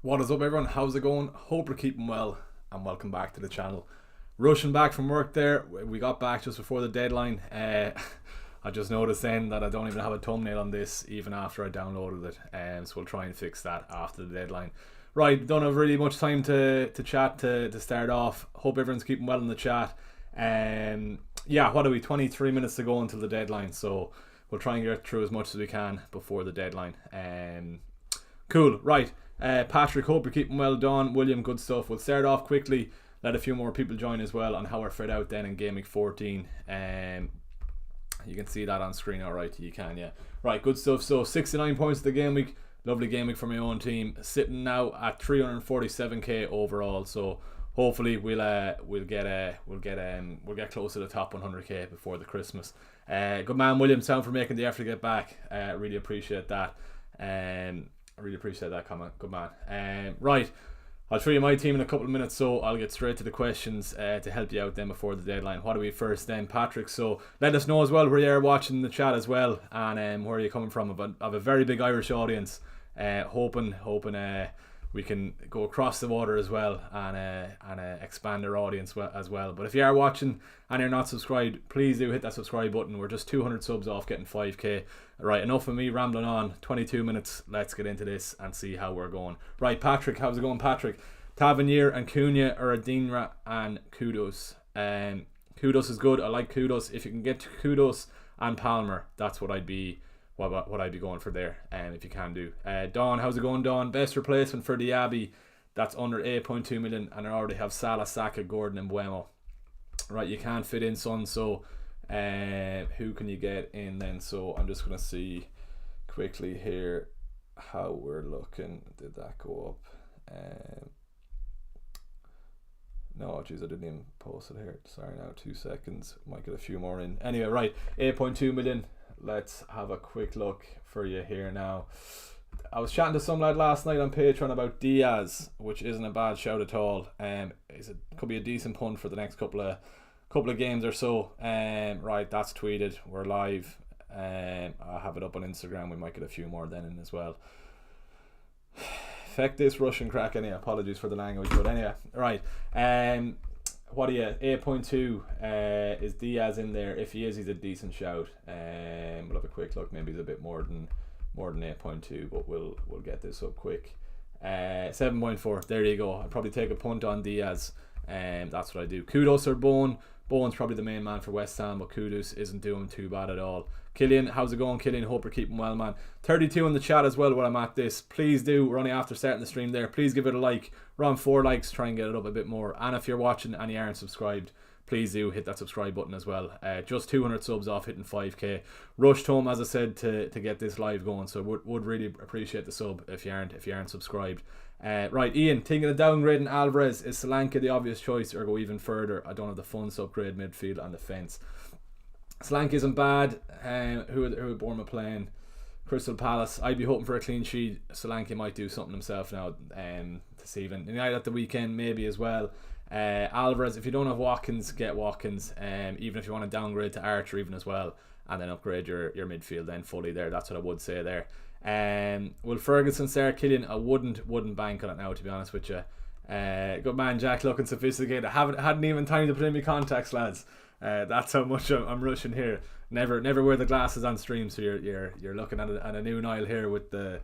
What is up, everyone? How's it going? Hope you're keeping well, and welcome back to the channel. Rushing back from work there. We got back just before the deadline. I just noticed then that I don't even have a thumbnail on this even after I downloaded it, so we'll try and fix that after the deadline. Right, don't have really much time to chat to start off. Hope everyone's keeping well in the chat. Yeah, what are we, 23 minutes to go until the deadline, so we'll try and get through as much as we can before the deadline. Cool, right. Patrick, hope you're keeping well. Don, William, good stuff. We'll start off quickly, let a few more people join as well on how we're fed out then in GAMEWEEK 14. You can see that on screen, alright, you can, yeah. Right, good stuff. So 69 points to the GAMEWEEK. Lovely GAMEWEEK for my own team. Sitting now at 347k overall, so hopefully we'll get close to the top 100k before the Christmas. Good man, William, sound for making the effort to get back. Really appreciate that. I really appreciate that comment. Good man. Right, I'll show you my team in a couple of minutes, so I'll get straight to the questions to help you out then before the deadline. What do we first then, Patrick? So let us know as well where you're watching the chat as well, and where you're coming from. I have a very big Irish audience. Hoping we can go across the water as well and expand our audience as well. But if you are watching and you're not subscribed, please do hit that subscribe button. We're just 200 subs off getting 5k. Right, enough of me rambling on. 22 minutes. Let's get into this and see how we're going. Right, Patrick, how's it going, Patrick? Tavernier and Cunha or Adingra and Kudos. Kudos is good. I like Kudos. If you can get Kudos and Palmer, that's what I'd be going for there, if you can do. Dawn, how's it going, Dawn? Best replacement for Diaby, that's under 8.2 million, and I already have Salah, Saka, Gordon and Buemo. Right, you can't fit in Son, so who can you get in then? So I'm just going to see quickly here how we're looking. Did that go up? No, geez, I didn't even post it here. Sorry, now 2 seconds. Might get a few more in. Anyway, right, 8.2 million. Let's have a quick look for you here now. I was chatting to some lad last night on Patreon about Diaz, which isn't a bad shout at all. Could be a decent punt for the next couple of games or so. Right, that's tweeted. We're live. I'll have it up on Instagram. We might get a few more then in as well. Feck this Russian crack anyway. Apologies for the language, but anyway, right. What are you? 8.2. Is Diaz in there? If he is, he's a decent shout. We'll have a quick look. Maybe he's a bit more than 8.2, but we'll get this up quick. 7.4. There you go. I'd probably take a punt on Diaz. That's what I do. Kudos or Bone. Bowen's probably the main man for West Ham, but Kudos isn't doing too bad at all. Killian, how's it going, Killian? Hope you're keeping well, man. 32 in the chat as well while I'm at this. Please do. We're only after starting the stream there. Please give it a like. We're on 4 likes. Try and get it up a bit more. And if you're watching and you aren't subscribed, please do hit that subscribe button as well. Just 200 subs off hitting 5k. Rushed home, as I said, to get this live going. So would really appreciate the sub if you aren't subscribed. Right, Ian, thinking of downgrading Alvarez. Is Solanke the obvious choice, or go even further? I don't have the funds to upgrade midfield and defence. Solanke isn't bad. Who would Bournemouth playing? Crystal Palace. I'd be hoping for a clean sheet. Solanke might do something himself now this evening. United at the weekend maybe as well. Alvarez, if you don't have Watkins, get Watkins. Even if you want to downgrade to Archer even as well, and then upgrade your midfield then fully there. That's what I would say there. Will Ferguson start? Killian, I wouldn't bank on it now, to be honest with you. Good man, Jack, looking sophisticated. Hadn't even time to put in my contacts, lads. That's how much I'm rushing here. Never wear the glasses on stream, so you're looking at a new Nile here with the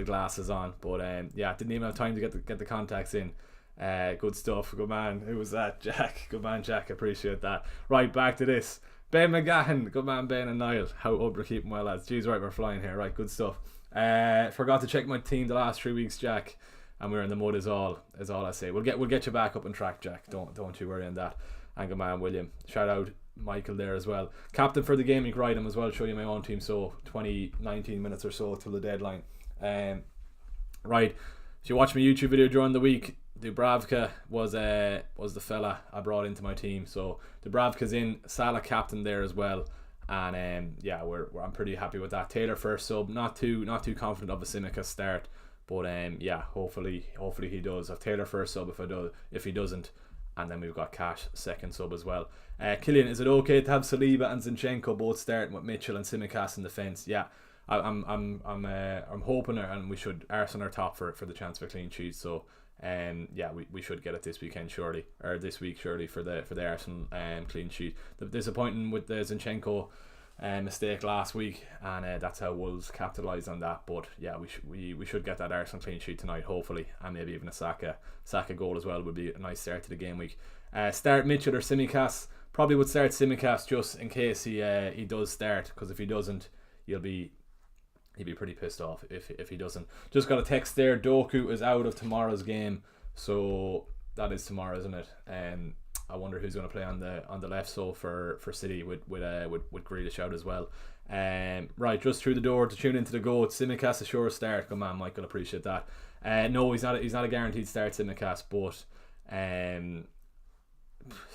glasses on. But yeah, didn't even have time to get the contacts in. Good stuff. Good man. Who was that? Jack. Good man, Jack. Appreciate that. Right, back to this. Ben McGahan. Good man, Ben and Niall. How up we're keeping well, lads. Jeez, right, we're flying here. Right, good stuff. Forgot to check my team the last 3 weeks, Jack, and we're in the mud is all I say. We'll get you back up on track, Jack. Don't you worry on that. And good man, William. Shout out Michael there as well. Captain for the GAMEWEEK Ride as well. Show you my own team. So 19 minutes or so till the deadline. Right. If you watch my YouTube video during the week, Dubravka was the fella I brought into my team. So Dubravka's in. Salah captain there as well. And yeah, I'm pretty happy with that. Taylor first sub. Not too confident of a Simica start. But yeah, hopefully he does. Have Taylor first sub if he doesn't. And then we've got Cash second sub as well. Killian, is it okay to have Saliba and Zinchenko both starting with Mitchell and Simicast in defence? Yeah, I'm hoping, and we should Arsenal are top for the chance for a clean sheet. So yeah, we should get it this weekend surely, or this week surely, for the Arsenal clean sheet. The disappointing with the Zinchenko mistake last week, and that's how Wolves capitalised on that. But yeah, we should get that Arsenal clean sheet tonight, hopefully, and maybe even a Saka goal as well would be a nice start to the game week. Start Mitchell or Tsimikas? Probably would start Tsimikas just in case he does start, because if he doesn't, he'd be pretty pissed off if he doesn't. Just got a text there. Doku is out of tomorrow's game, so that is tomorrow, isn't it? I wonder who's going to play on the left. So for City with Grealish out as well. Right, just through the door to tune into the goal. Tsimikas a sure start. Good man, Michael. Appreciate that. No, he's not a guaranteed start, Tsimikas, but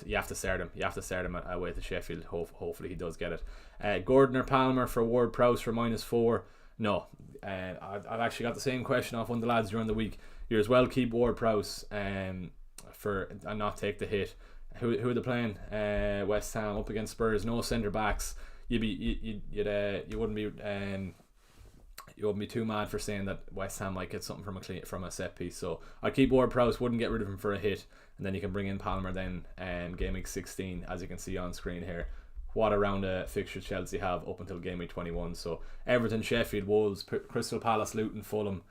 you have to start him. You have to start him away to Sheffield. Hopefully he does get it. Gordon or Palmer for Ward-Prowse for -4. No, I've actually got the same question off one of the lads during the week. You as well keep Ward-Prowse and not take the hit. Who are they playing? West Ham up against Spurs. No centre backs. You wouldn't be too mad for saying that West Ham might get something from a set piece. So I'd keep Ward-Prowse. Wouldn't get rid of him for a hit, and then you can bring in Palmer then. Game week 16, as you can see on screen here. What a round of fixtures Chelsea have up until game week 21. So Everton, Sheffield, Wolves, Crystal Palace, Luton, Fulham.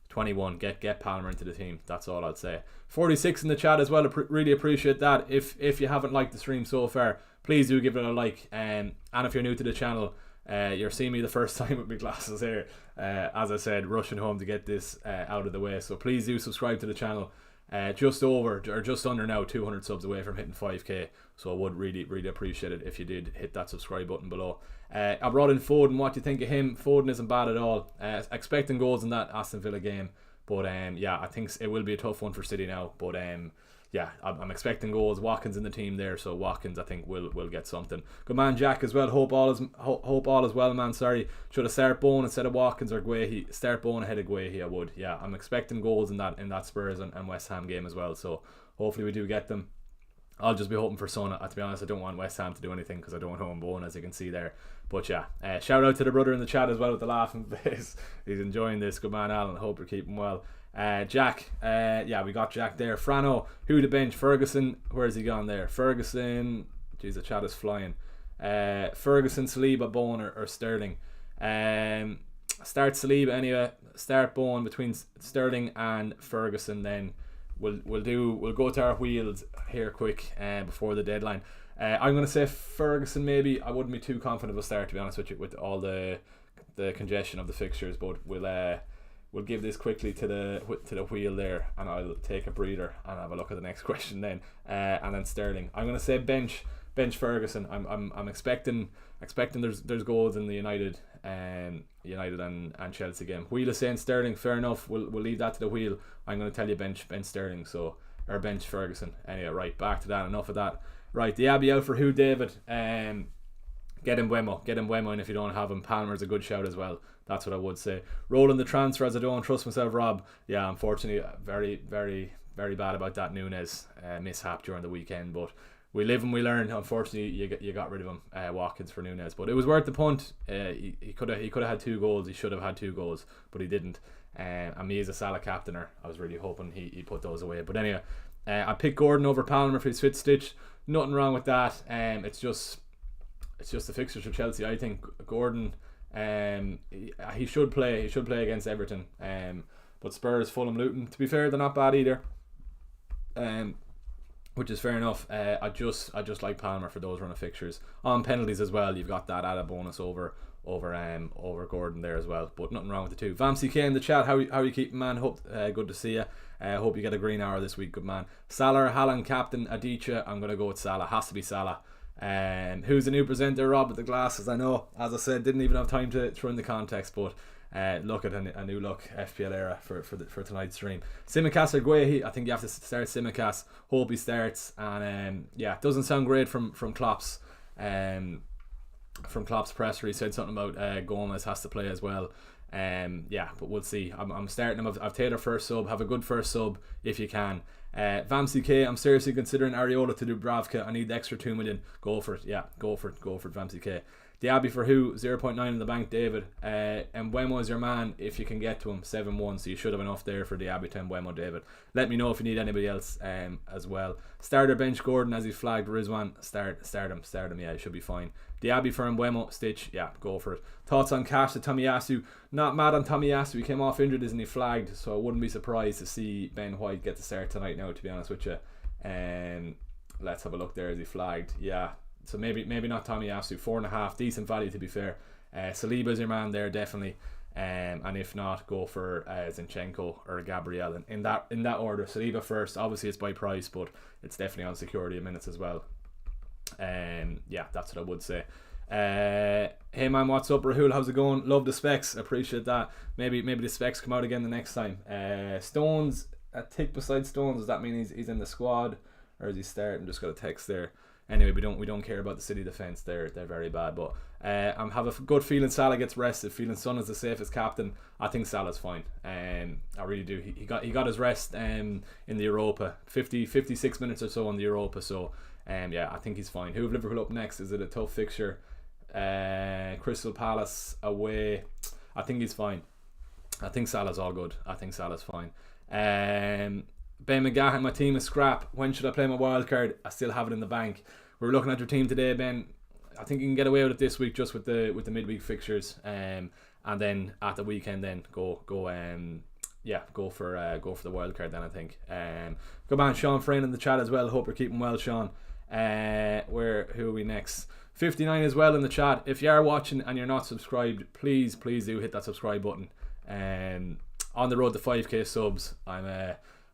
21. Get Palmer into the team. That's all I'd say. 46 in the chat as well. Really appreciate that. If you haven't liked the stream so far, please do give it a like. And if you're new to the channel, you're seeing me the first time with my glasses here. As I said, rushing home to get this out of the way. So please do subscribe to the channel. Just under now 200 subs away from hitting 5k. So I would really appreciate it if you did hit that subscribe button below. I brought in Foden. What do you think of him? Foden isn't bad at all. Expecting goals in that Aston Villa game, but yeah, I think it will be a tough one for City now. But yeah, I'm expecting goals. Watkins in the team there, so Watkins I think will get something. Good man, Jack as well. Hope all is well, man. Sorry, should have started Bowen instead of Watkins or Guehi. Start Bowen ahead of Guehi, I would. Yeah, I'm expecting goals in that Spurs and West Ham game as well. So hopefully we do get them. I'll just be hoping for Son. To be honest, I don't want West Ham to do anything because I don't want home Bowen, as you can see there. But yeah, shout out to the brother in the chat as well with the laughing face. He's enjoying this. Good man, Alan. Hope you're keeping well. Jack, yeah, we got Jack there. Frano, who to bench? Ferguson. Where's he gone there? Ferguson. Jeez, the chat is flying. Ferguson, Saliba, Bowen, or Sterling. Start Saliba anyway. Start Bowen between Sterling and Ferguson. Then we'll go to our wheels here quick before the deadline. I'm going to say Ferguson maybe. I wouldn't be too confident of a start, to be honest with you, with all the congestion of the fixtures, but we'll give this quickly to the wheel there, and I'll take a breather and have a look at the next question then. And then Sterling. I'm going to say bench Ferguson. I'm expecting there's goals in the United and Chelsea game. Wheel is saying Sterling. Fair enough. We'll leave that to the wheel. I'm going to tell you bench Sterling. So, or bench Ferguson. Anyway, right, back to that. Enough of that. Right, Diaby out for who, David? Get him Mbeumo, and if you don't have him, Palmer's a good shout as well. That's what I would say. Rolling the transfers, I don't trust myself, Rob. Yeah, unfortunately, very, very, very bad about that Nunes mishap during the weekend. But we live and we learn. Unfortunately, you got rid of him, Watkins, for Nunes. But it was worth the punt. He could have had 2 goals. He should have had 2 goals, but he didn't. And me as a Salah captainer, I was really hoping he put those away. But anyway, I picked Gordon over Palmer for his fit stitch. Nothing wrong with that. It's just the fixtures for Chelsea. I think Gordon, he should play. He should play against Everton. But Spurs, Fulham, Luton. To be fair, they're not bad either. Which is fair enough. I just like Palmer for those run of fixtures. On penalties as well, you've got that added bonus over Gordon there as well. But nothing wrong with the two. Vamsy K in the chat. How you keeping, man? Hope good to see you. Hope you get a green hour this week, good man. Salah, Haaland, captain, Adichie. I'm gonna go with Salah. Has to be Salah. Who's the new presenter? Rob with the glasses. I know, as I said, didn't even have time to throw in the context, but look at a new look FPL era for tonight's stream. Tsimikas or Guehi? I think you have to start Tsimikas. Hope he starts. And yeah, it doesn't sound great from Klopp's presser. He said something about Gomez has to play as well. Yeah, but we'll see. I'm starting him. I've Taylor first sub. Have a good first sub if you can. Vamsy K, I'm seriously considering Areola to Dubravka. I need the extra 2 million. Go for it. Yeah, go for it, Vamsy K. Diaby for who? 0.9 in the bank, David. And Mbeumo is your man if you can get to him, 7-1. So you should have enough there for Diaby to Mbeumo, David. Let me know if you need anybody else as well. Starter bench Gordon as he's flagged. Rizwan, start him. Yeah, he should be fine. Diaby for Mbeumo, Stitch, yeah, go for it. Thoughts on Cash to Tomiyasu? Not mad on Tomiyasu. He came off injured, isn't he? Flagged, so I wouldn't be surprised to see Ben White get the start tonight. Now, to be honest with you, let's have a look there. Is he flagged? Yeah. So maybe not Tomiyasu. 4.5, decent value to be fair. Saliba's your man there, definitely. And if not, go for Zinchenko or Gabriel in that order. Saliba first. Obviously, it's by price, but it's definitely on security of minutes as well. Yeah, that's what I would say. Hey man, what's up, Rahul? How's it going? Love the specs, appreciate that. Maybe the specs come out again the next time. Stones, a tick beside Stones. Does that mean he's in the squad or is he starting? Just got a text there. Anyway, we don't care about the City defense. They're very bad, but I have a good feeling Salah gets rested. Feeling Son is the safest captain. I think Salah's fine. I really do. He got his rest in the Europa, 56 minutes or so on the Europa. So yeah, I think he's fine. Who have Liverpool up next? Is it a tough fixture? Crystal Palace away. I think he's fine. I think Salah's all good. I think Salah's fine. Ben McGahan, my team is scrap. When should I play my wild card? I still have it in the bank. We were looking at your team today, Ben. I think you can get away with it this week just with the midweek fixtures. And then at the weekend, then go for the wild card. Then I think. Good man, Sean Frayne in the chat as well. Hope you're keeping well, Sean. Who are we next? 59 as well in the chat. If you are watching and you're not subscribed, please do hit that subscribe button. On the road to 5k subs.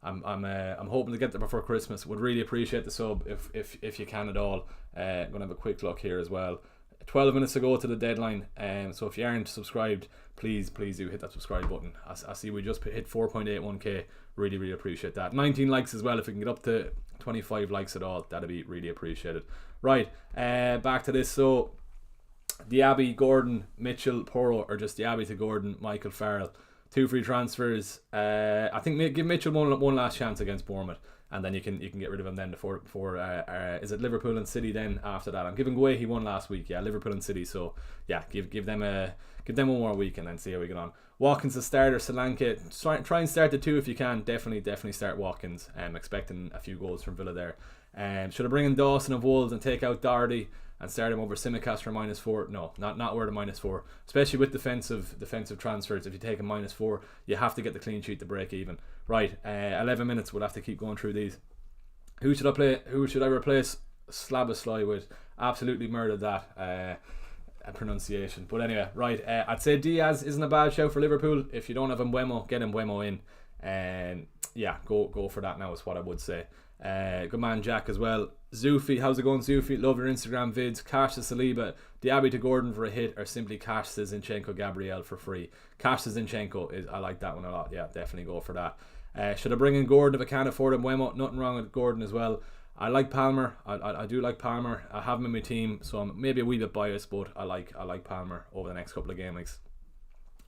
I'm hoping to get there before Christmas. Would really appreciate the sub if you can at all. I'm gonna have a quick look here as well. 12 minutes to go to the deadline. So if you aren't subscribed, please do hit that subscribe button. I see we just hit 4.81k. Really appreciate that. 19 likes as well. If we can get up to 25 likes at all, that'd be really appreciated. Right, back to this. So Diaby, Gordon, Mitchell, Porro, or just Diaby to Gordon, Michael Farrell. 2 free transfers. I think give Mitchell one last chance against Bournemouth, and then you can get rid of him then before is it Liverpool and City then after that? I'm giving away he won last week. Yeah, Liverpool and City. So yeah, give them one more week and then see how we get on. Watkins the starter, Solanke. Try and start the 2 if you can. Definitely start Watkins. Expecting a few goals from Villa there. Should I bring in Dawson of Wolves and take out Doherty and start him over Simicast for -4? No, not worth a -4. Especially with defensive transfers. If you take a -4, you have to get the clean sheet to break even. Right, 11 minutes. We'll have to keep going through these. Who should I play? Who should I replace Slabasly with? Absolutely murdered that pronunciation. But anyway, right. I'd say Diaz isn't a bad shout for Liverpool. If you don't have Mbeumo, get Mbeumo in. Yeah, go for that now is what I would say. Good man Jack as well. Zufi, how's it going, Zufi? Love your Instagram vids. Cash to Saliba, Diaby to Gordon for a hit, or simply Cash to Zinchenko, Gabriel for free. Cash to Zinchenko, I like that one a lot. Yeah, definitely go for that. Should I bring in Gordon if I can't afford him? Mbeumo, nothing wrong with Gordon as well. I like Palmer. I do like Palmer. I have him in my team, so I'm maybe a wee bit biased, but I like Palmer over the next couple of game weeks.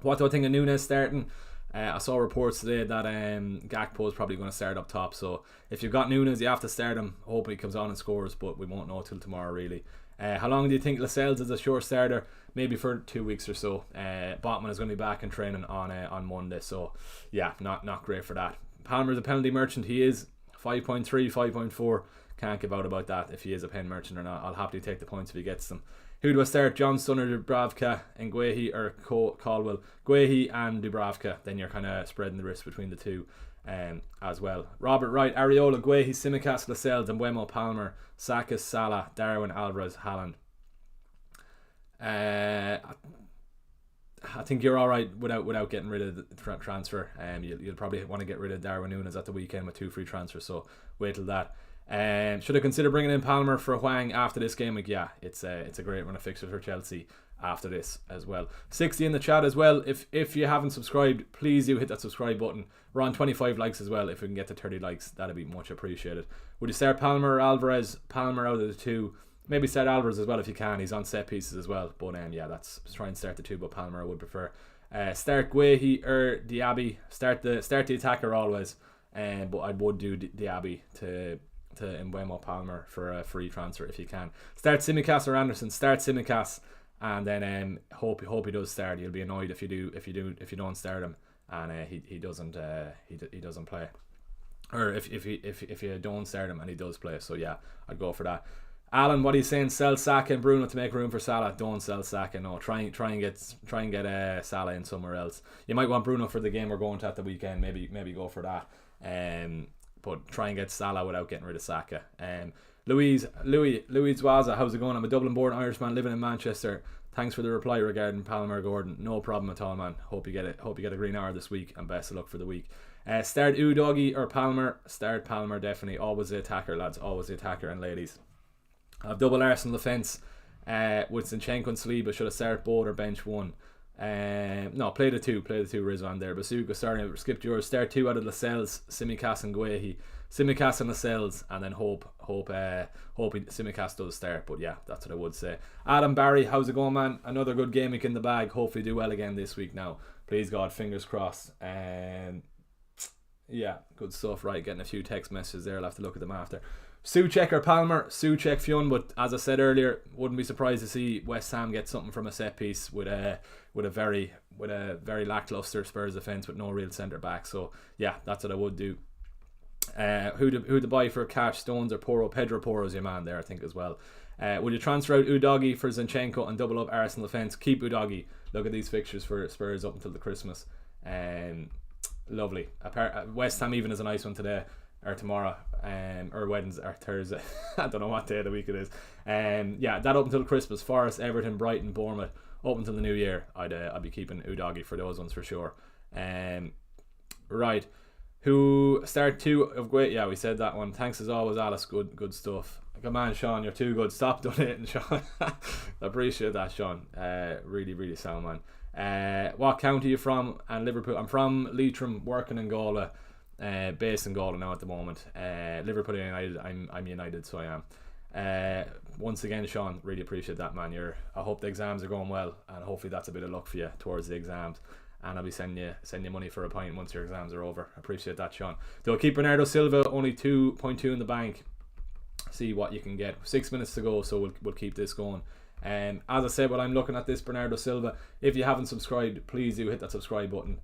What do I think of Nunes starting? I saw reports today that Gakpo is probably going to start up top, so if you've got Nunes, you have to start him. Hopefully he comes on and scores, but we won't know till tomorrow really. How long do you think Lascelles is a sure starter? Maybe for 2 weeks or so. Botman is going to be back in training on Monday, so yeah, not great for that. Palmer's a penalty merchant. He is 5.3, 5.4. Can't give out about that if he is a pen merchant or not. I'll happily take the points if he gets them. Who do I start? Johnston or Dubravka, and Guehi or Caldwell? Guehi and Dubravka. Then you're kind of spreading the risk between the two as well. Robert Wright, Areola, Guehi, Simicast, Lascelles, and Mbeumo, Palmer, Saka, Salah, Darwin, Alvarez, Haaland. I think you're alright without getting rid of the transfer. You'll probably want to get rid of Darwin Núñez at the weekend with 2 free transfers, so wait till that. Should I consider bringing in Palmer for Hwang after this game week? Yeah, it's a great run of fixtures for Chelsea after this as well. 60 in the chat as well. If you haven't subscribed, please do hit that subscribe button. We're on 25 likes as well. If we can get to 30 likes, that'd be much appreciated. Would you start Palmer or Alvarez? Palmer out of the 2. Maybe start Alvarez as well if you can. He's on set pieces as well. But yeah, try and start the 2, but Palmer I would prefer. Start Guehi or Diaby. Start the attacker always. But I would do Diaby to Mbeumo, Palmer for a free transfer if you can. Start Simicast or Anderson. Start Simicast and then hope he does start. You'll be annoyed if you don't start him, and he doesn't play, or if you don't start him and he does play. So yeah, I'd go for that. Alan, what are you saying? Sell Saka and Bruno to make room for Salah? Don't sell Saka. No, try and get Salah in somewhere else. You might want Bruno for the game we're going to at the weekend. Maybe go for that. But try and get Salah without getting rid of Saka. Louis Waza, how's it going? I'm a Dublin-born Irishman living in Manchester. Thanks for the reply regarding Palmer Gordon. No problem at all, man. Hope you get it. Hope you get a green hour this week, and best of luck for the week. Start Udogie or Palmer? Start Palmer, definitely. Always the attacker, lads. Always the attacker and ladies. I've double Arsenal defence with Zinchenko and Saliba. Should I start both or bench one? No, play the two Rizwan there. Basuka starting, skipped yours. Start two out of Lascelles, Simicast and Guehi. Simicast and Lascelles, and then hope Simicast does start. But yeah, that's what I would say. Adam Barry, how's it going, man? Another good game week in the bag. Hopefully do well again this week now. Please God, fingers crossed. Yeah, good stuff. Right, getting a few text messages there. I'll have to look at them after. Souček or Palmer? Souček Fionn, but as I said earlier, wouldn't be surprised to see West Ham get something from a set piece with a very lackluster Spurs defence with no real centre back. So yeah, that's what I would do. Who to buy for cash? Stones or Porro? Pedro Porro's your man there, I think, as well. Would you transfer out Udogie for Zinchenko and double up Arsenal defence? Keep Udogie. Look at these fixtures for Spurs up until the Christmas. Lovely. West Ham even is a nice one today or tomorrow, or Wednesday or Thursday. I don't know what day of the week it is. Yeah, that up until Christmas. Forest, Everton, Brighton, Bournemouth, up until the new year. I'd be keeping Udogie for those ones for sure. Right. Who start two of great? Yeah, we said that one. Thanks as always, Alice. Good stuff. Come on, Sean, you're too good. Stop donating, Sean. I appreciate that, Sean. Really sound, man. What county are you from? And Liverpool. I'm from Leitrim, working in Galway, based in Galway now at the moment. Liverpool United. I'm United, so I am. Once again, Sean, really appreciate that, man. I hope the exams are going well, and hopefully that's a bit of luck for you towards the exams. And I'll be sending you money for a pint once your exams are over. Appreciate that, Sean. They'll keep Bernardo Silva, only 2.2 in the bank. See what you can get. 6 minutes to go, so we'll keep this going. As I said, while I'm looking at this Bernardo Silva, if you haven't subscribed, please do hit that subscribe button.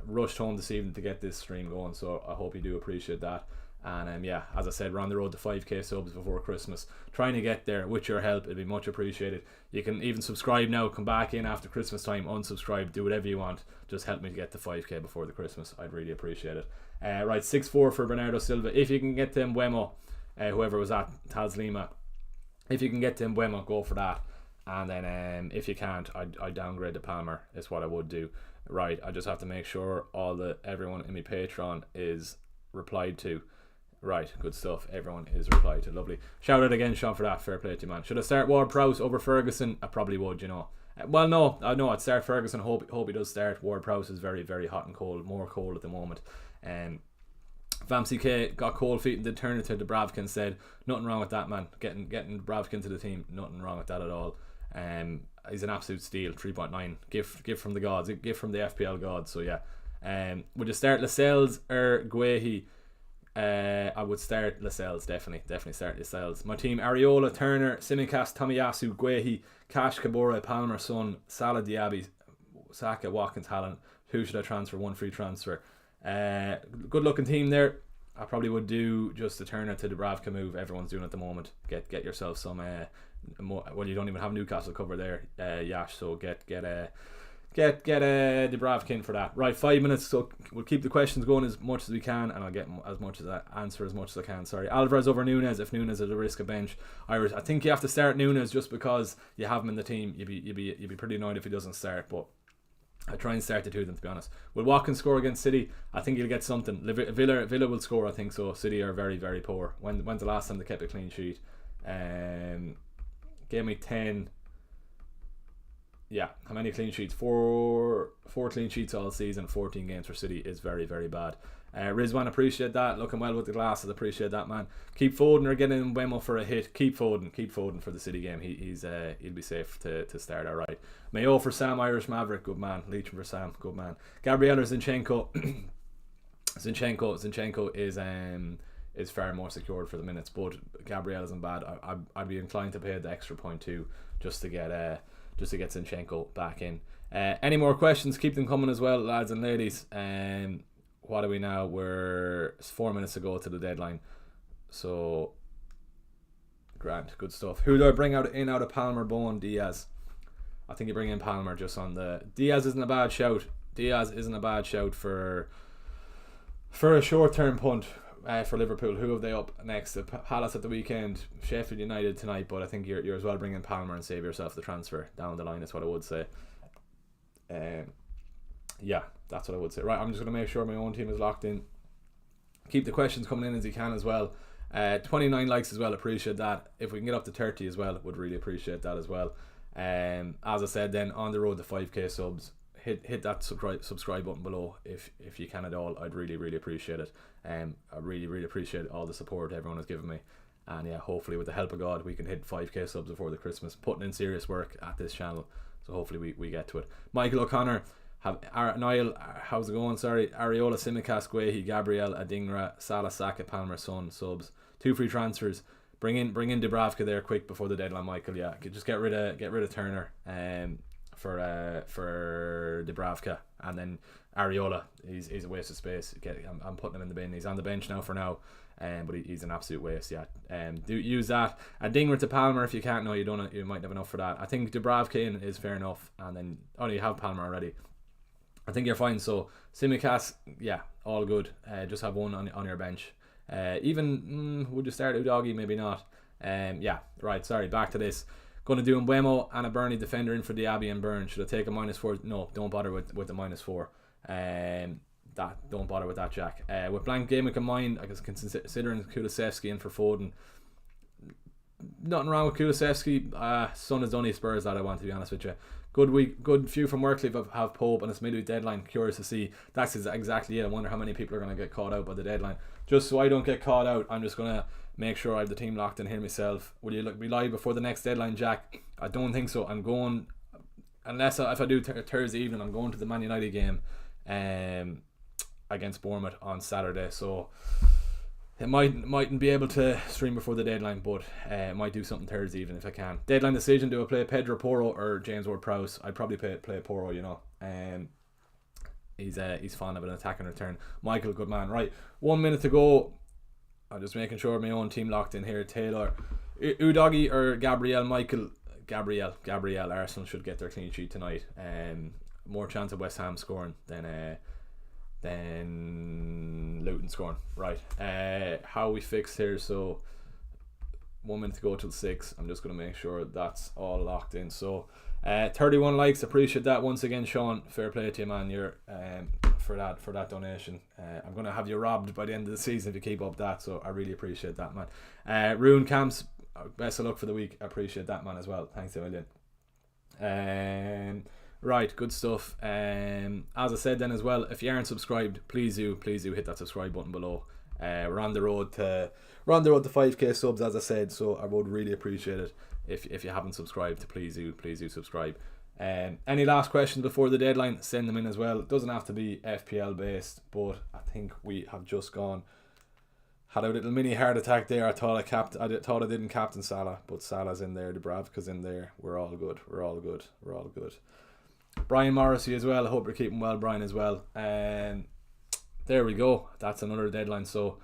Rushed home this evening to get this stream going, so I hope you do appreciate that. And yeah, as I said, we're on the road to 5k subs before Christmas. Trying to get there with your help, it'd be much appreciated. You can even subscribe now, come back in after Christmas time, unsubscribe, do whatever you want. Just help me to get to 5k before the Christmas. I'd really appreciate it. Right, 6-4 for Bernardo Silva. If you can get to Mbeumo, whoever was at Taz Lima, if you can get to Mbeumo, go for that. And then if you can't, I'd downgrade to Palmer, is what I would do. Right, I just have to make sure everyone in my Patreon is replied to. Right, good stuff. Everyone is replied to. Lovely. Shout out again, Sean, for that. Fair play to you, man. Should I start Ward-Prowse over Ferguson? I probably would, you know. Well, no, I'd start Ferguson. Hope he does start. Ward-Prowse is very, very hot and cold. More cold at the moment. Vamsy K got cold feet and did turn it to Dubravka said, nothing wrong with that, man. Getting Dubravka to the team, nothing wrong with that at all. He's an absolute steal. 3.9 gift from the gods, gift from the FPL gods. So yeah. Would you start Lascelles or Guehi? I would start Lascelles, definitely start Lascelles. My team: Areola, Turner, Simicast, Tomiyasu, Guehi, Cash, Kabore, Palmer, Son, Salah, Diaby, Saka, Watkins, Haaland. Who should I transfer? One free transfer. Good looking team there. I probably would do just the Turner to Dubravka move everyone's doing at the moment. Get yourself some more, well, you don't even have Newcastle cover there, Yash, so get Dubravka in for that. Right, 5 minutes, so we'll keep the questions going as much as we can, and I'll get as much as that answer as much as I can. Sorry, Alvarez over Nunes. If Nunes is at a risk of bench, I think you have to start Nunes just because you have him in the team. You'd be pretty annoyed if he doesn't start, but I try and start the two of them, to be honest. Will Watkins score against City? I think he'll get something. Villa will score, I think so. City are very, very poor. When's the last time they kept a clean sheet? Game week 10. Yeah, how many clean sheets? Four clean sheets all season. 14 games for City is very, very bad. Rizwan, appreciate that. Looking well with the glasses, appreciate that, man. Keep Foden or getting Mbeumo for a hit. Keep Foden for the City game. He'll be safe to start. All right. Mayo for Sam, Irish Maverick, good man. Leitrim for Sam, good man. Gabriel or Zinchenko. Zinchenko is is far more secured for the minutes. But Gabriel isn't bad. I'd be inclined to pay the extra 0.2 just to get Zinchenko back in. Any more questions? Keep them coming as well, lads and ladies. What are we now? We're 4 minutes to go to the deadline. So, grand, good stuff. Who do I bring out of Palmer, Bowen, Diaz? I think you bring in Palmer just on the... Diaz isn't a bad shout. For a short-term punt for Liverpool. Who have they up next? Palace at the weekend, Sheffield United tonight, but I think you're as well bringing Palmer and save yourself the transfer down the line, is what I would say. Yeah, that's what I would say. Right, I'm just going to make sure my own team is locked in. Keep the questions coming in as you can as well. 29 likes as well, appreciate that. If we can get up to 30 as well, would really appreciate that as well. As I said, then on the road to 5k subs, hit that subscribe button below if you can at all. I'd really appreciate it. I really appreciate all the support everyone has given me, and yeah, hopefully with the help of God we can hit 5k subs before the Christmas. Putting in serious work at this channel, so hopefully we get to it. Michael O'Connor, Niall, how's it going? Sorry, Areola, Simicast, Guehi, Gabriel, Adingra, Salah, Saka, Palmer, Son, subs, 2 free transfers. Bring in Dubravka there quick before the deadline, Michael. Yeah, just get rid of Turner for Dubravka, and then Areola. He's a waste of space. I'm putting him in the bin. He's on the bench now for now, but he's an absolute waste. Yeah, do use that. A Dinger to Palmer if you can't. No, you don't. You might have enough for that. I think Dubravka in is fair enough, and then you have Palmer already. I think you're fine. So Simicast, yeah, all good. Just have one on your bench. Even would you start Udogie? Maybe not. Yeah, right. Sorry. Back to this. Going to do Mbeumo and a Burnley defender in for Diaby and Burn. Should I take a -4? No, don't bother with the -4. Don't bother with that, Jack. With blank GAMEWEEK in mind, I guess considering Kulusevski in for Foden. Nothing wrong with Kulusevski. Son has done his Spurs, that I want to be honest with you. Good few from Workley have Pope, and it's midweek deadline. Curious to see. That's exactly it. I wonder how many people are going to get caught out by the deadline. Just so I don't get caught out, I'm just going to make sure I have the team locked in here myself. Will you be live before the next deadline, Jack? I don't think so. I'm going, unless if I do Thursday evening, I'm going to the Man United game against Bournemouth on Saturday. So it mightn't be able to stream before the deadline, but might do something Thursday evening if I can. Deadline decision: do I play Pedro Porro or James Ward-Prowse? I'd probably play Porro. He's fond of an attack and return. Michael, good man. Right, 1 minute to go. I'm just making sure my own team locked in here. Taylor, Udogie or Gabriel? Michael, Gabriel. Arsenal should get their clean sheet tonight. More chance of West Ham scoring than Luton scoring. Right. How we fixed here? So 1 minute to go till 6. I'm just going to make sure that's all locked in. So 31 likes, appreciate that once again, Sean. Fair play to you, man. You're for that donation. I'm going to have you robbed by the end of the season if you keep up that, so I really appreciate that, man. Rune Camps, best of luck for the week. I appreciate that, man, as well. Thanks a million. Right, good stuff. As I said then as well, if you aren't subscribed, please do hit that subscribe button below. We're on the road to 5k subs, as I said, so I would really appreciate it if you haven't subscribed. To please do subscribe. Any last questions before the deadline, send them in as well. It doesn't have to be FPL based, but I think we have just had a little mini heart attack there. I thought I didn't captain Salah, but Salah's in there, Dubravka's in there. We're all good. Brian Morrissey as well. I hope you're keeping well, Brian, as well. There we go. That's another deadline. So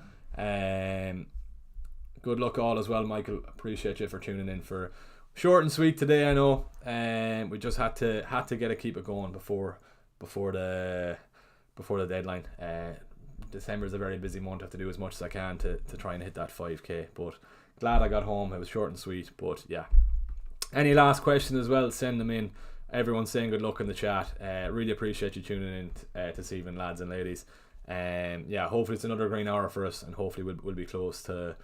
good luck all as well, Michael. Appreciate you for tuning in. For short and sweet today, I know. We just had to keep it going before the deadline. December is a very busy month. I have to do as much as I can to try and hit that 5k. But glad I got home. It was short and sweet. But yeah. Any last questions as well, send them in. Everyone's saying good luck in the chat. Really appreciate you tuning in this evening, lads and ladies. Yeah, hopefully it's another green hour for us, and hopefully we'll be close to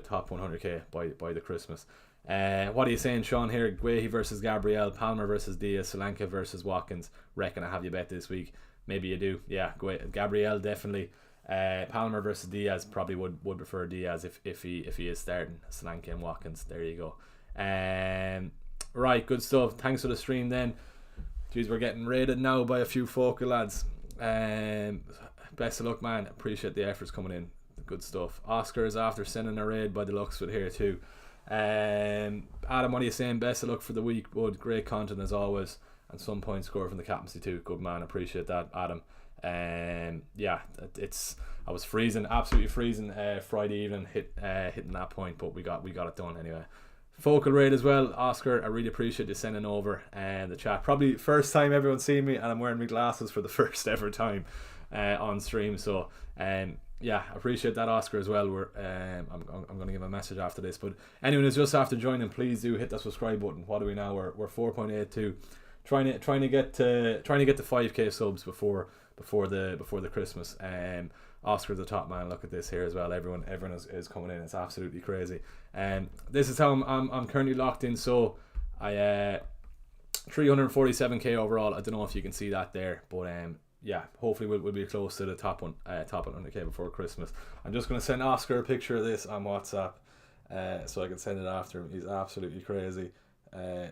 top 100k by the Christmas. What are you saying, Sean? Here, Guehi versus Gabriel, Palmer versus Diaz, Solanke versus Watkins. Reckon I have you bet this week. Maybe you do. Yeah, Gabriel definitely. Palmer versus Diaz, probably would prefer Diaz if he is starting. Solanke and Watkins. There you go. Right, good stuff. Thanks for the stream then. Jeez, we're getting raided now by a few folk, lads. Best of luck, man. Appreciate the efforts coming in. Good stuff. Oscar is after sending a raid by the looks of it here too. Adam, what are you saying? Best of luck for the week, bud. Great content as always, and some points scored from the captaincy too. Good man, appreciate that, Adam. Yeah, I was freezing, absolutely freezing Friday evening, hitting that point, but we got it done anyway. Focal raid as well, Oscar. I really appreciate you sending over the chat. Probably first time everyone's seen me, and I'm wearing my glasses for the first ever time on stream. So yeah, I appreciate that, Oscar, as well. I'm going to give a message after this, but anyone who's just after joining, please do hit that subscribe button. What are we now? We're 4.82, trying to get to 5k subs before the Christmas. Oscar's the top man. Look at this here as well. Everyone is coming in. It's absolutely crazy. This is how I'm currently locked in. So I 347k overall. I don't know if you can see that there, but yeah, hopefully we'll be close to the top 100k before Christmas. I'm just going to send Oscar a picture of this on WhatsApp so I can send it after him. He's absolutely crazy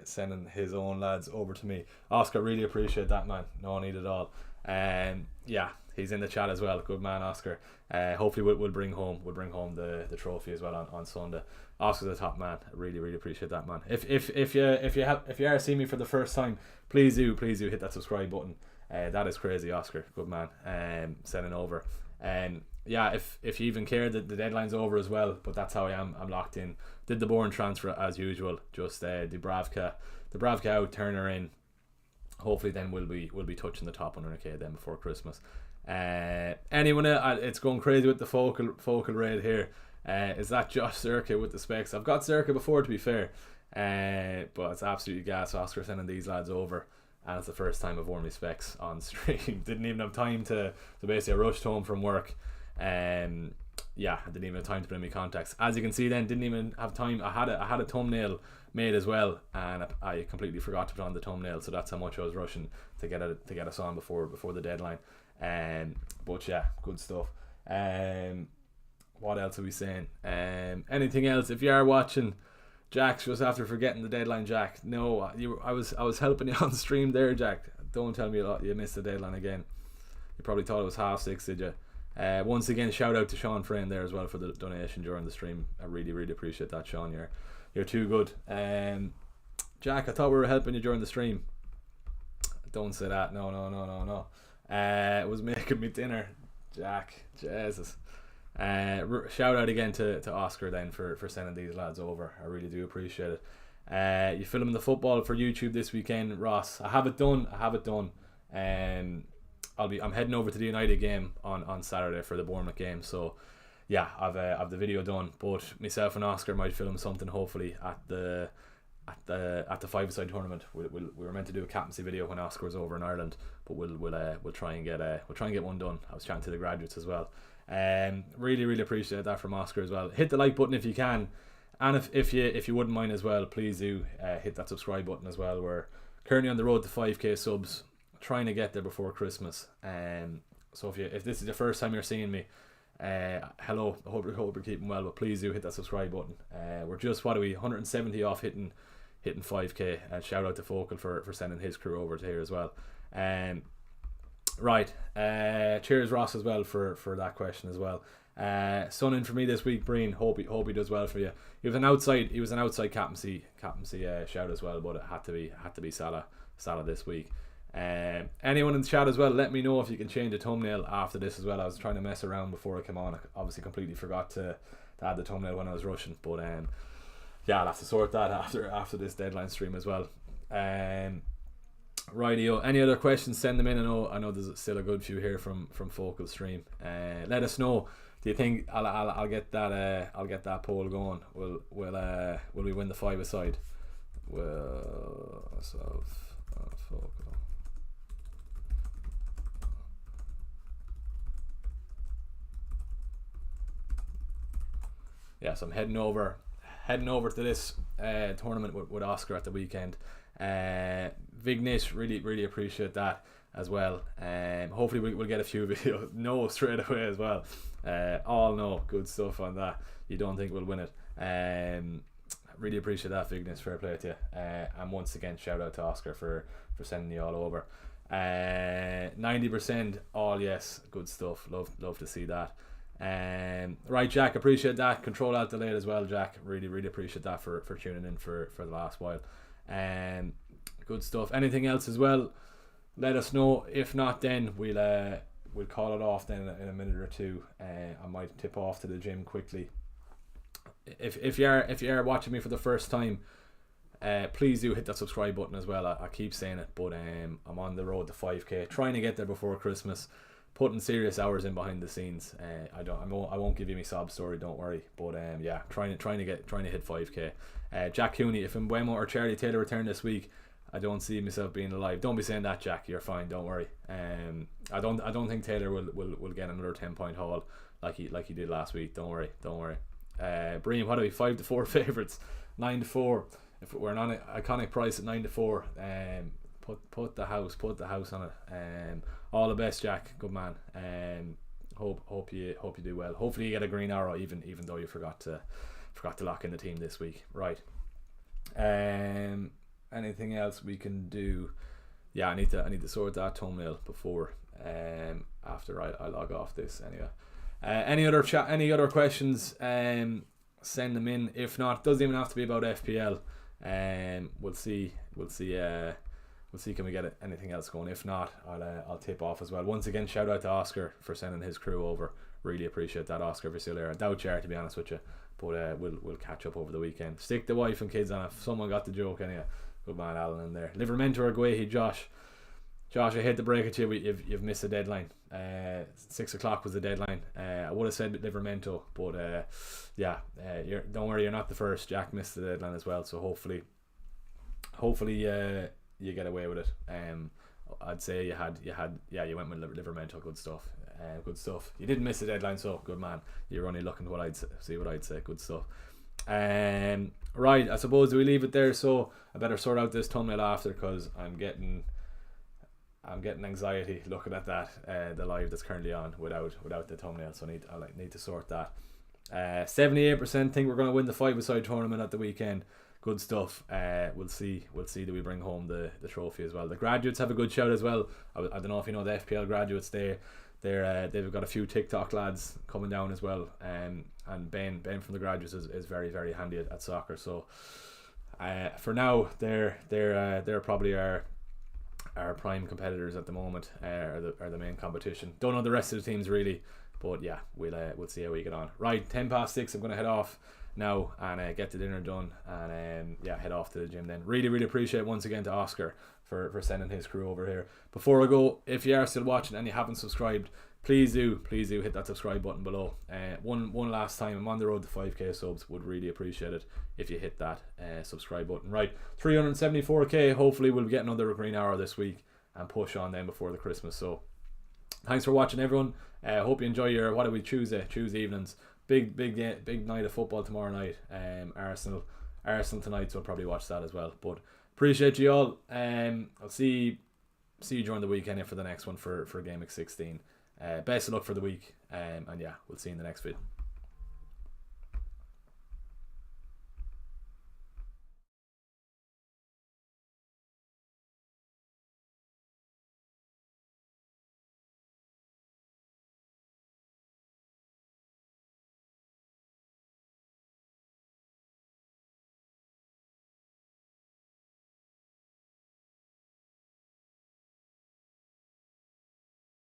sending his own lads over to me. Oscar, really appreciate that, man. No need at all. Yeah, he's in the chat as well. Good man, Oscar. Hopefully we'll bring home the trophy as well on Sunday. Oscar's the top man. I really appreciate that, man. If you are seeing me for the first time, please do hit that subscribe button. That is crazy, Oscar. Good man. Sending over. Yeah, if you even care that the deadline's over as well, but that's how I am. I'm locked in. Did the Bourne transfer as usual. Just Dubravka out, Turner in. Hopefully then we'll be touching the top 100k then before Christmas. Anyone it's going crazy with the focal raid here. Is that Josh Zerka with the specs? I've got Zerka before, to be fair, but it's absolutely gas. Oscar sending these lads over, and it's the first time I've worn my specs on stream. Didn't even have time to basically I rushed home from work. Yeah, I didn't even have time to put in my contacts. As you can see then, didn't even have time. I had a thumbnail made as well, and I completely forgot to put on the thumbnail, so that's how much I was rushing to get us on before the deadline. But yeah, good stuff. What else are we saying? Anything else? If you are watching, Jack's just after forgetting the deadline, Jack. No, I was helping you on stream there, Jack. Don't tell me you missed the deadline again. You probably thought it was 6:30, did you? Once again, shout out to Sean Frayne there as well for the donation during the stream. I really appreciate that, Sean. You're too good. Jack, I thought we were helping you during the stream. Don't say that. No. It was making me dinner, Jack. Jesus. Shout out again to Oscar then for sending these lads over. I really do appreciate it. You filming the football for YouTube this weekend, Ross? I have it done. I'm heading over to the United game on Saturday for the Bournemouth game. So yeah, I've the video done. But myself and Oscar might film something hopefully at the 5-a-side tournament. We were meant to do a captaincy video when Oscar was over in Ireland, but we'll try and get one done. I was chatting to the graduates as well. Really appreciate that from Oscar as well. Hit the like button if you can, and if you wouldn't mind as well, please do hit that subscribe button as well. We're currently on the road to 5k subs, trying to get there before Christmas. So if this is the first time you're seeing me, hello, I hope you're keeping well, but please do hit that subscribe button. We're just 170 off hitting 5k, and shout out to Focal for sending his crew over to here as well. Right, cheers Ross as well for that question as well. Son in for me this week, Breen. Hope he does well for you. He was an outside captaincy shout as well, but it had to be Salah this week. Anyone in the chat as well, let me know if you can change the thumbnail after this as well. I was trying to mess around before I came on. I obviously completely forgot to add the thumbnail when I was rushing, but yeah, I'll have to sort that after this deadline stream as well. Rightio. Any other questions? Send them in. I know there's still a good few here from Focal stream. Let us know. Do you think I'll get that poll going? Will we win the 5-a-side? Well, Focal. Yes, yeah, so I'm heading over to this tournament with Oscar at the weekend. Vignesh, really appreciate that as well. Hopefully we'll get a few videos. No, straight away as well. All no, good stuff on that. You don't think we'll win it? Really appreciate that, Vignesh. Fair play to you. And once again, shout out to Oscar for sending you all over. 90% all yes, good stuff. Love to see that. Right, Jack, appreciate that. Control Alt Delete as well, Jack. Really appreciate that for tuning in for the last while. Good stuff. Anything else as well, let us know. If not, then we'll call it off then in a minute or two. I might tip off to the gym quickly. If you are watching me for the first time, please do hit that subscribe button as well. I keep saying it, but I'm on the road to 5k, trying to get there before Christmas, putting serious hours in behind the scenes. I won't give you my sob story, don't worry, but yeah, trying to hit 5k. Jack Cooney, if Mbeumo or Charlie Taylor return this week, I don't see myself being alive. Don't be saying that, Jack. You're fine. Don't worry. I don't think Taylor will get another 10-point haul like he did last week. Don't worry. Bream, what are we? 5-4 favourites, 9-4. If we're an iconic price at 9-4, put the house on it. All the best, Jack. Good man. Hope you do well. Hopefully you get a green arrow, even though you forgot to lock in the team this week. Right. Anything else we can do? Yeah, I need to sort that thumbnail before after I log off this anyway. Any other questions, send them in. If not, it doesn't even have to be about FPL. We'll see can we get anything else going. If not, I'll tip off as well. Once again, shout out to Oscar for sending his crew over. Really appreciate that, Oscar, if you're still there. I doubt you are, to be honest with you, but we'll catch up over the weekend. Stick the wife and kids on it. Someone got the joke anyway. Good man, Alan, in there. Livermento or Guehi, Josh, I hate to break it to you, you've missed a deadline. 6 o'clock was the deadline. I would have said Livermento, but yeah, don't worry, you're not the first. Jack missed the deadline as well, so hopefully you get away with it. I'd say you went with Livermento. Good stuff. You didn't miss the deadline, so good man. You're only looking what I'd say. Good stuff. Right, I suppose we leave it there, so I better sort out this thumbnail after, because I'm getting anxiety looking at that, the live that's currently on without the thumbnail, so I need to sort that. 78% think we're going to win the 5-a-side tournament at the weekend. Good stuff. We'll see do we bring home the trophy as well. The graduates have a good shout as well. I don't know if you know the FPL graduates. They've got a few TikTok lads coming down as well. And Ben from the graduates is very, very handy at soccer. So for now, they're probably our prime competitors at the moment, are the main competition. Don't know the rest of the teams really, but yeah, we'll see how we get on. Right, 6:10. I'm gonna head off now and get the dinner done, and head off to the gym then. Really appreciate once again to Oscar for sending his crew over here. Before I go, if you are still watching and you haven't subscribed, please do hit that subscribe button below. One last time, I'm on the road to 5k subs. Would really appreciate it if you hit that subscribe button. Right, 374k. Hopefully we'll get another green arrow this week and push on then before the Christmas. So thanks for watching, everyone. Hope you enjoy your Tuesday evenings. Big night of football tomorrow night. Arsenal tonight, so I'll probably watch that as well. But appreciate you all. I'll see you during the weekend for the next one for GameWeek 16. Best of luck for the week, and yeah, we'll see you in the next vid.